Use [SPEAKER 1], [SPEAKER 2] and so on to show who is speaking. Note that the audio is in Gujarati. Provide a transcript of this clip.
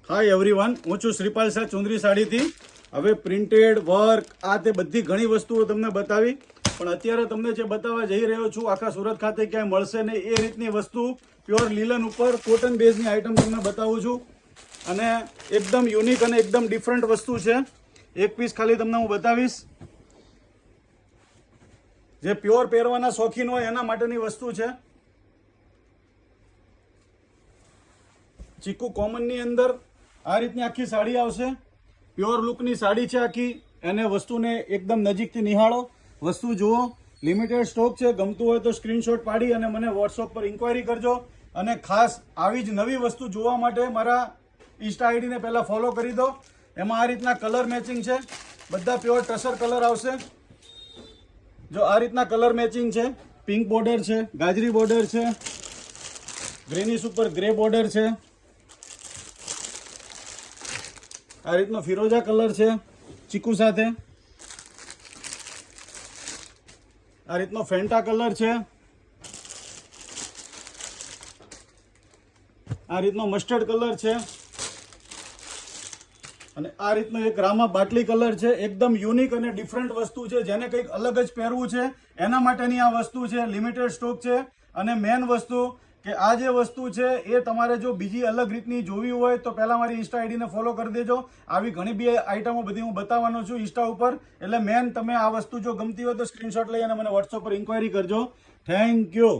[SPEAKER 1] હાય એવરીવન, હું છું શ્રીપાલ શાહ ચુંદરી સાડીથી. હવે પ્રિન્ટેડ વર્ક આ તે બધી ઘણી વસ્તુઓ તમને બતાવી, પણ અત્યારે તમને જે બતાવવા જઈ રહ્યો છું આખા સુરત ખાતે ક્યાંય મળશે ને એ રીતની વસ્તુ પ્યોર લીલન ઉપર કોટન બેઝની આઈટમ તમને બતાવું છું. અને એકદમ યુનિક અને એકદમ ડિફરન્ટ વસ્તુ છે. એક પીસ ખાલી તમને હું બતાવીશ. જે પ્યોર પહેરવાના શોખીન હોય એના માટેની વસ્તુ છે. ચીકુ કોમનની અંદર આ રીતની આખી સાડી આવશે. પ્યોર લુકની સાડી છે આખી. એને વસ્તુને એકદમ નજીકથી નિહાળો, વસ્તુ જુઓ. લિમિટેડ સ્ટોક છે. ગમતું હોય તો સ્ક્રીનશોટ પાડી અને મને વોટ્સઅપ પર ઇન્ક્વાયરી કરજો. અને ખાસ આવી જ નવી વસ્તુ જોવા માટે મારા ઇન્સ્ટા આઈડીને પહેલાં ફોલો કરી દો. એમાં આ રીતના કલર મેચિંગ છે. બધા પ્યોર ટસર કલર આવશે. જો આ રીતના કલર મેચિંગ છે. પિંક બોર્ડર છે, ગાજરી બોર્ડર છે, ગ્રેનિશ ઉપર ગ્રે બોર્ડર છે. આ રીતનો ફિરોજા કલર છે ચીકુ સાથે. આ રીતનો ફેન્ટા કલર છે. આ રીતનો મસ્ટર્ડ કલર છે. અને આ રીતનો એક રામા બાટલી કલર છે. એકદમ યુનિક અને ડિફરન્ટ વસ્તુ છે. જેને કંઈક અલગ જ પહેરવું છે એના માટેની આ વસ્તુ છે. લિમિટેડ સ્ટોક છે. અને મેન વસ્તુ કે આ જે વસ્તુ છે એ તમારે જો બીજી અલગ રીતની જોવી હોય તો પહેલાં મારી ઇન્સ્ટા આઈડીને ફોલો કરી દેજો. આવી ઘણી બી આઈટમો બધી હું બતાવવાનો છું ઇન્સ્ટા ઉપર. એટલે મેન તમે આ વસ્તુ જો ગમતી હોય તો સ્ક્રીનશોટ લઈ અને મને વોટ્સઅપ પર ઇન્ક્વાયરી કરજો. Thank you.